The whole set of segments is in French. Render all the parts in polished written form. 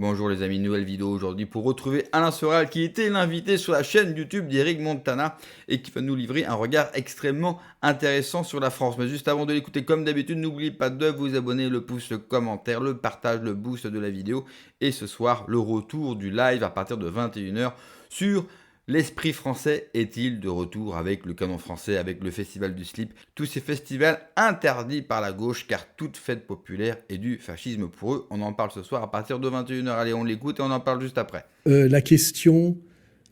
Bonjour les amis, nouvelle vidéo aujourd'hui pour retrouver Alain Soral qui était l'invité sur la chaîne YouTube d'Eric Montana et qui va nous livrer un regard extrêmement intéressant sur la France. Mais juste avant de l'écouter, comme d'habitude, n'oubliez pas de vous abonner, le pouce, le commentaire, le partage, le boost de la vidéo. Et ce soir, le retour du live à partir de 21h sur l'esprit français est-il de retour avec le canon français, avec le festival du slip, tous ces festivals interdits par la gauche car toute fête populaire est du fascisme pour eux. On en parle ce soir à partir de 21h. Allez, on l'écoute et on en parle juste après. La question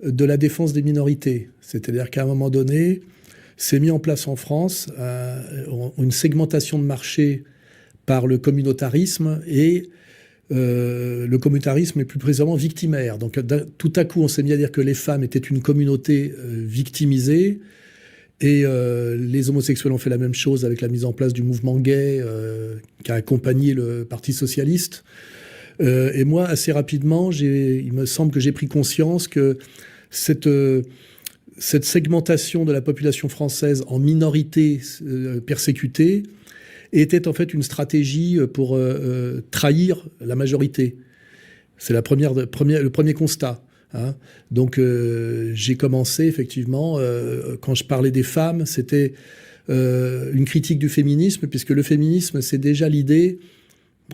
de la défense des minorités. C'est-à-dire qu'à un moment donné, s'est mis en place en France une segmentation de marché par le communautarisme et le communautarisme est plus précisément victimaire. Donc tout à coup, on s'est mis à dire que les femmes étaient une communauté victimisée et les homosexuels ont fait la même chose avec la mise en place du mouvement gay qui a accompagné le Parti socialiste. Et moi, assez rapidement, il me semble que j'ai pris conscience que cette segmentation de la population française en minorités persécutées était en fait une stratégie pour trahir la majorité. C'est le premier constat. Hein. Donc j'ai commencé effectivement, quand je parlais des femmes, c'était une critique du féminisme, puisque le féminisme, c'est déjà l'idée,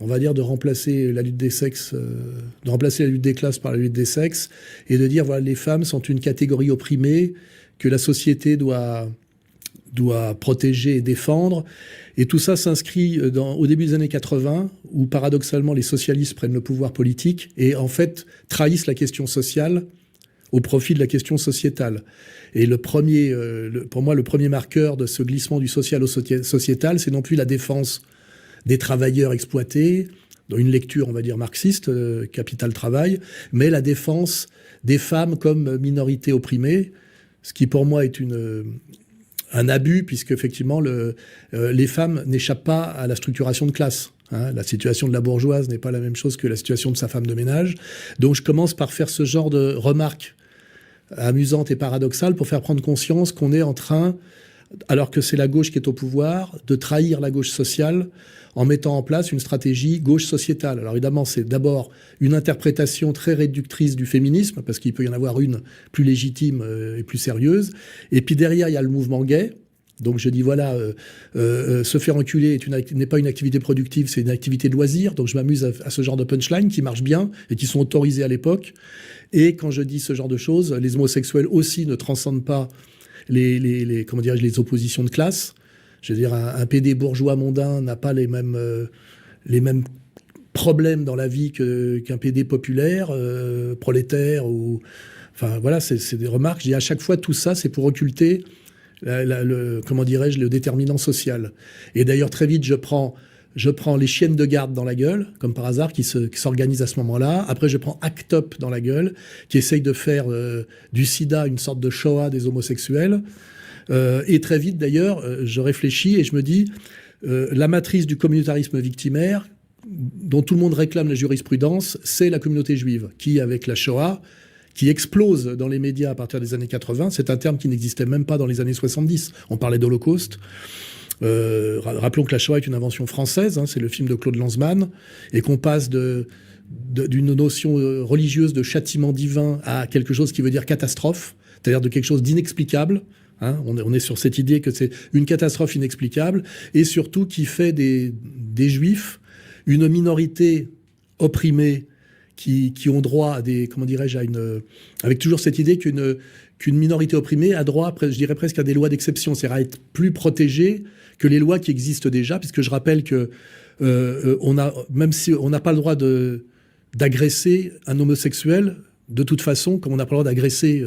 on va dire, de remplacer la lutte des sexes, de remplacer la lutte des classes par la lutte des sexes, et de dire, voilà, les femmes sont une catégorie opprimée que la société doit protéger et défendre. Et tout ça s'inscrit au début des années 80, où paradoxalement les socialistes prennent le pouvoir politique et en fait trahissent la question sociale au profit de la question sociétale. Et pour moi, le premier marqueur de ce glissement du social au sociétal, c'est non plus la défense des travailleurs exploités, dans une lecture, on va dire, marxiste, Capital Travail, mais la défense des femmes comme minorité opprimée, ce qui pour moi est un abus, puisque effectivement les femmes n'échappent pas à la structuration de classe. Hein. La situation de la bourgeoise n'est pas la même chose que la situation de sa femme de ménage. Donc je commence par faire ce genre de remarques amusantes et paradoxales pour faire prendre conscience qu'on est en train, alors que c'est la gauche qui est au pouvoir, de trahir la gauche sociale en mettant en place une stratégie gauche sociétale. Alors évidemment, c'est d'abord une interprétation très réductrice du féminisme, parce qu'il peut y en avoir une plus légitime et plus sérieuse. Et puis derrière, il y a le mouvement gay. Donc je dis, voilà, se faire enculer n'est pas une activité productive, c'est une activité de loisir. Donc je m'amuse à ce genre de punchline qui marche bien et qui sont autorisés à l'époque. Et quand je dis ce genre de choses, les homosexuels aussi ne transcendent pas comment dirais-je, les oppositions de classe. Je veux dire, un PD bourgeois mondain n'a pas les mêmes problèmes dans la vie qu'un PD populaire, prolétaire. Enfin, voilà, c'est des remarques. Je dis à chaque fois, tout ça, c'est pour occulter comment dirais-je, le déterminant social. Et d'ailleurs, très vite, je prends les chiennes de garde dans la gueule, comme par hasard, qui s'organisent à ce moment-là. Après, je prends ACT UP dans la gueule, qui essaye de faire du sida une sorte de Shoah des homosexuels. Et très vite, d'ailleurs, je réfléchis et je me dis, la matrice du communautarisme victimaire, dont tout le monde réclame la jurisprudence, c'est la communauté juive, qui, avec la Shoah, qui explose dans les médias à partir des années 80, c'est un terme qui n'existait même pas dans les années 70. On parlait d'Holocauste. Rappelons que la Shoah est une invention française, hein, c'est le film de Claude Lanzmann, et qu'on passe d'une notion religieuse de châtiment divin à quelque chose qui veut dire catastrophe, c'est-à-dire de quelque chose d'inexplicable. Hein, on est sur cette idée que c'est une catastrophe inexplicable, et surtout qui fait des Juifs une minorité opprimée qui ont droit à comment dirais-je, avec toujours cette idée qu'une minorité opprimée a droit, je dirais presque, à des lois d'exception, c'est-à-dire à être plus protégée que les lois qui existent déjà, puisque je rappelle que même si on n'a pas le droit d'agresser un homosexuel, de toute façon, comme on n'a pas le droit d'agresser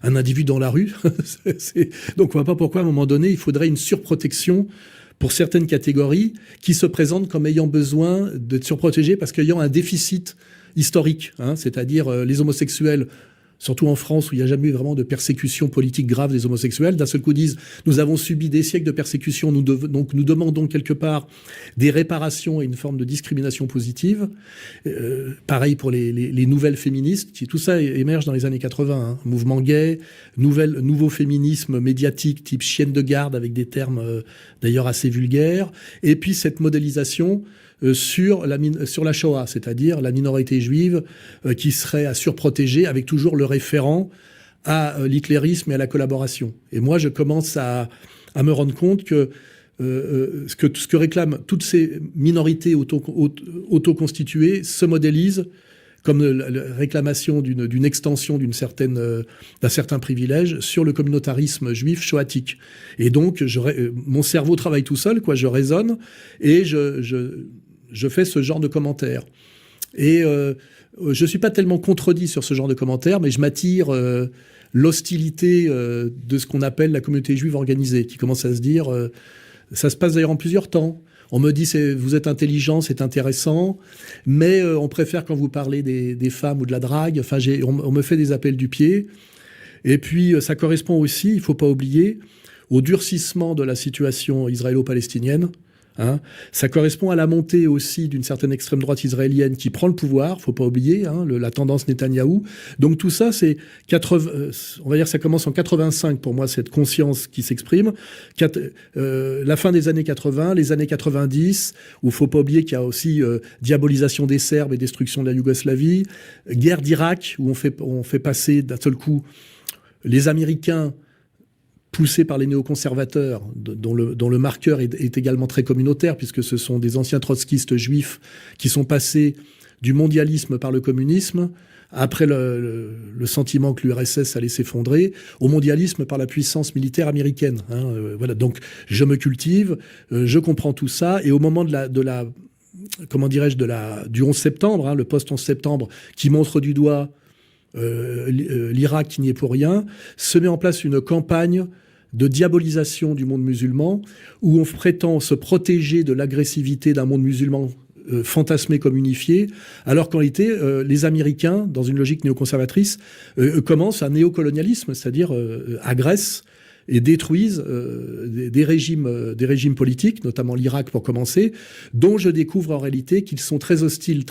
un individu dans la rue. Donc on ne voit pas pourquoi, à un moment donné, il faudrait une surprotection pour certaines catégories qui se présentent comme ayant besoin d'être surprotégées parce qu'ayant un déficit historique, hein, c'est-à-dire les homosexuels, surtout en France où il n'y a jamais eu vraiment de persécution politique grave des homosexuels, d'un seul coup disent « nous avons subi des siècles de persécution, donc nous demandons quelque part des réparations et une forme de discrimination positive ». Pareil pour les nouvelles féministes, tout ça émerge dans les années 80, hein, mouvement gay, nouveau féminisme médiatique type chienne de garde avec des termes d'ailleurs assez vulgaires, et puis cette modélisation sur la Shoah, c'est-à-dire la minorité juive qui serait à surprotéger, avec toujours le référent à l'hitlérisme et à la collaboration. Et moi, je commence à me rendre compte que ce que réclament toutes ces minorités autoconstituées se modélisent comme la réclamation d'une extension d'un certain privilège sur le communautarisme juif shoatique. Et donc, mon cerveau travaille tout seul, quoi. Je raisonne et je fais ce genre de commentaires. Et je suis pas tellement contredit sur ce genre de commentaires, mais je m'attire l'hostilité de ce qu'on appelle la communauté juive organisée, qui commence à se dire, ça se passe d'ailleurs en plusieurs temps. On me dit, vous êtes intelligent, c'est intéressant, mais on préfère quand vous parlez des femmes ou de la drague. Enfin, on me fait des appels du pied. Et puis, ça correspond aussi, il ne faut pas oublier, au durcissement de la situation israélo-palestinienne. Hein. Ça correspond à la montée aussi d'une certaine extrême droite israélienne qui prend le pouvoir, faut pas oublier, hein, la tendance Netanyahou. Donc tout ça, on va dire, ça commence en 85 pour moi, cette conscience qui s'exprime. La fin des années 80, les années 90, où faut pas oublier qu'il y a aussi diabolisation des Serbes et destruction de la Yougoslavie, guerre d'Irak, où on fait passer d'un seul coup les Américains poussés par les néoconservateurs, dont le marqueur est également très communautaire, puisque ce sont des anciens trotskistes juifs qui sont passés du mondialisme par le communisme, après le sentiment que l'URSS allait s'effondrer, au mondialisme par la puissance militaire américaine. Hein, voilà. Donc, je me cultive, je comprends tout ça, et au moment du 11 septembre, hein, le post-11 septembre, qui montre du doigt l'Irak qui n'y est pour rien, se met en place une campagne de diabolisation du monde musulman, où on prétend se protéger de l'agressivité d'un monde musulman fantasmé comme unifié, alors qu'en réalité, les Américains, dans une logique néoconservatrice, commencent un néocolonialisme, c'est-à-dire agressent et détruisent des régimes politiques, notamment l'Irak pour commencer, dont je découvre en réalité qu'ils sont très hostiles,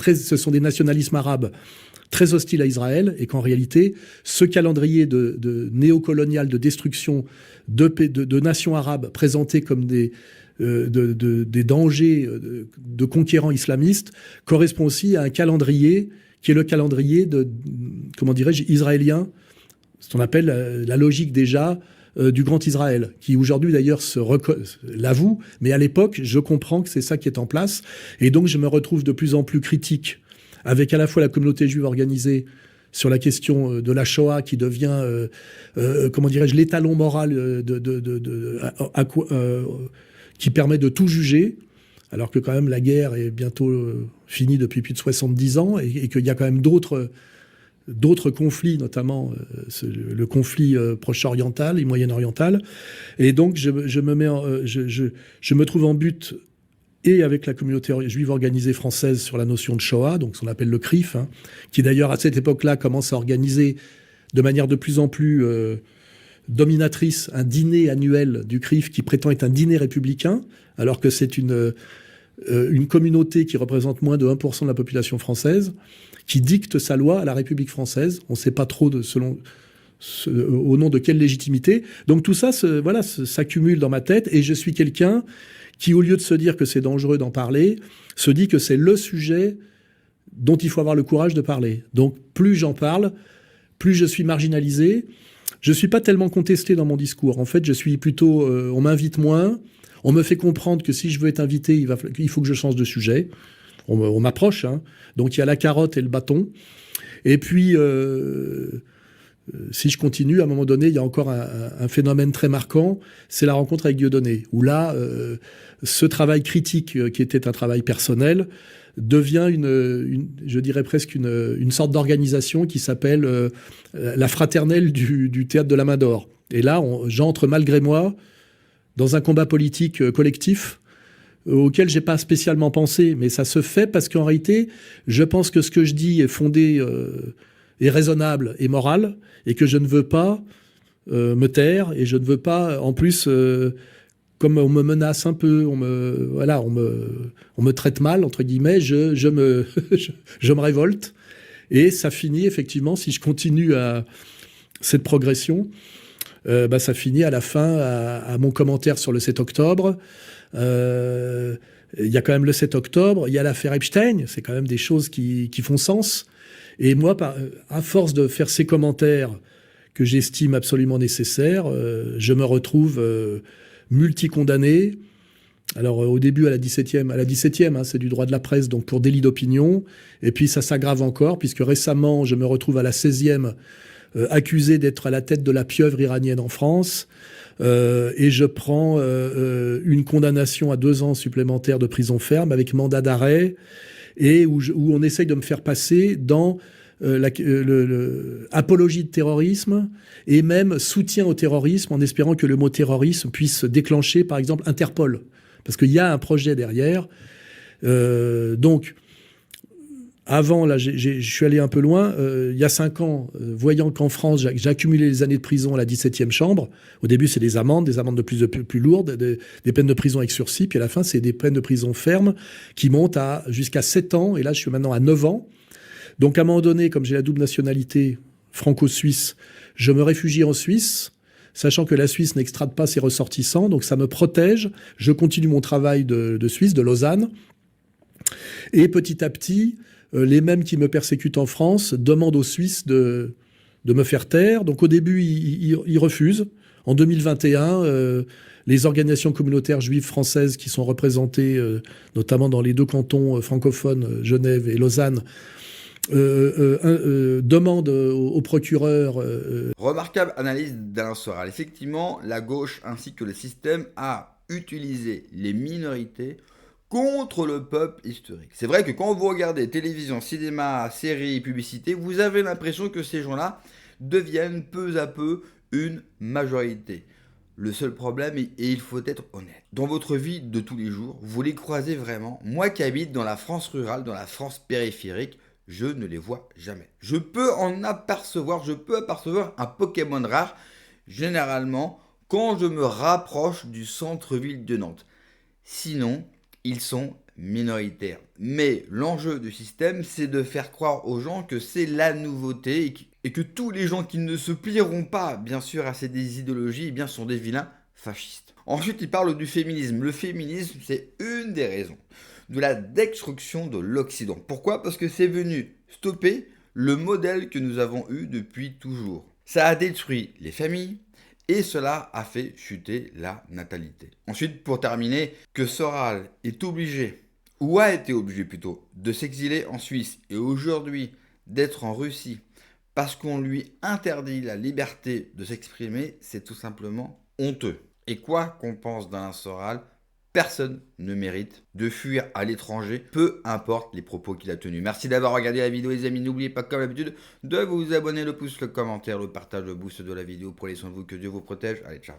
ce sont des nationalismes arabes très hostile à Israël, et qu'en réalité, ce calendrier de néocolonial, de destruction de nations arabes présentées comme des dangers de conquérants islamistes correspond aussi à un calendrier qui est le calendrier israélien, ce qu'on appelle la logique déjà du Grand Israël, qui aujourd'hui d'ailleurs l'avoue, mais à l'époque, je comprends que c'est ça qui est en place, et donc je me retrouve de plus en plus critique avec à la fois la communauté juive organisée sur la question de la Shoah qui devient, l'étalon moral qui permet de tout juger, alors que quand même la guerre est bientôt finie depuis plus de 70 ans et qu'il y a quand même d'autres conflits, notamment le conflit proche-oriental et moyen-oriental. Et donc je me trouve en but et avec la communauté juive organisée française sur la notion de Shoah, donc ce qu'on appelle le CRIF, hein, qui d'ailleurs à cette époque-là commence à organiser de manière de plus en plus dominatrice un dîner annuel du CRIF qui prétend être un dîner républicain, alors que c'est une communauté qui représente moins de 1% de la population française, qui dicte sa loi à la République française. On ne sait pas trop au nom de quelle légitimité. Donc tout ça s'accumule dans ma tête, et je suis quelqu'un qui, au lieu de se dire que c'est dangereux d'en parler, se dit que c'est le sujet dont il faut avoir le courage de parler. Donc plus j'en parle, plus je suis marginalisé. Je ne suis pas tellement contesté dans mon discours. En fait, je suis plutôt... on m'invite moins, on me fait comprendre que si je veux être invité, il faut que je change de sujet. On m'approche, hein. Donc il y a la carotte et le bâton. Et puis... si je continue, à un moment donné, il y a encore un phénomène très marquant, c'est la rencontre avec Dieudonné, où là, ce travail critique, qui était un travail personnel, devient je dirais presque une sorte d'organisation qui s'appelle la fraternelle du théâtre de la Main d'Or. Et là, j'entre malgré moi dans un combat politique collectif auquel j'ai pas spécialement pensé, mais ça se fait parce qu'en réalité, je pense que ce que je dis est fondé... est raisonnable et moral, et que je ne veux pas me taire, et je ne veux pas, en plus, comme on me menace un peu, on me traite mal, entre guillemets, je me révolte, et ça finit effectivement, si je continue à cette progression, ça finit à la fin à mon commentaire sur le 7 octobre, Il y a quand même le 7 octobre, il y a l'affaire Epstein, c'est quand même des choses qui font sens. Et moi, à force de faire ces commentaires que j'estime absolument nécessaires, je me retrouve multicondamné. Alors au début à la 17e, hein, c'est du droit de la presse, donc pour délit d'opinion. Et puis ça s'aggrave encore, puisque récemment, je me retrouve à la 16e, accusé d'être à la tête de la pieuvre iranienne en France. Et je prends une condamnation à 2 ans supplémentaires de prison ferme avec mandat d'arrêt, et où on essaye de me faire passer dans apologie de terrorisme et même soutien au terrorisme, en espérant que le mot terrorisme puisse déclencher, par exemple, Interpol. Parce qu'il y a un projet derrière. Donc, avant, là, je suis allé un peu loin. Il y a 5 ans, voyant qu'en France, j'ai accumulé les années de prison à la 17e chambre. Au début, c'est des amendes de plus lourdes, des peines de prison avec sursis. Puis à la fin, c'est des peines de prison fermes qui montent jusqu'à 7 ans. Et là, je suis maintenant à 9 ans. Donc, à un moment donné, comme j'ai la double nationalité franco-suisse, je me réfugie en Suisse, sachant que la Suisse n'extrade pas ses ressortissants. Donc, ça me protège. Je continue mon travail de Suisse, de Lausanne. Et petit à petit, les mêmes qui me persécutent en France demandent aux Suisses de me faire taire. Donc, au début, ils refusent. En 2021, les organisations communautaires juives françaises qui sont représentées, notamment dans les 2 cantons francophones, Genève et Lausanne, demande au procureur... Remarquable analyse d'Alain Soral. Effectivement, la gauche ainsi que le système a utilisé les minorités contre le peuple historique. C'est vrai que quand vous regardez télévision, cinéma, séries, publicités, vous avez l'impression que ces gens-là deviennent peu à peu une majorité. Le seul problème, et il faut être honnête, dans votre vie de tous les jours, vous les croisez vraiment. Moi qui habite dans la France rurale, dans la France périphérique, je ne les vois jamais. Je peux apercevoir un Pokémon rare, généralement, quand je me rapproche du centre-ville de Nantes. Sinon, ils sont minoritaires. Mais l'enjeu du système, c'est de faire croire aux gens que c'est la nouveauté et que tous les gens qui ne se plieront pas, bien sûr, à ces idéologies, eh bien, sont des vilains fascistes. Ensuite, il parle du féminisme. Le féminisme, c'est une des raisons de la destruction de l'Occident. Pourquoi ? Parce que c'est venu stopper le modèle que nous avons eu depuis toujours. Ça a détruit les familles et cela a fait chuter la natalité. Ensuite, pour terminer, que Soral est obligé, ou a été obligé plutôt, de s'exiler en Suisse et aujourd'hui d'être en Russie parce qu'on lui interdit la liberté de s'exprimer, c'est tout simplement honteux. Et quoi qu'on pense d'Alain Soral, personne ne mérite de fuir à l'étranger, peu importe les propos qu'il a tenus. Merci d'avoir regardé la vidéo les amis, n'oubliez pas comme d'habitude de vous abonner, le pouce, le commentaire, le partage, le boost de la vidéo. Prenez soin de vous, que Dieu vous protège. Allez, ciao.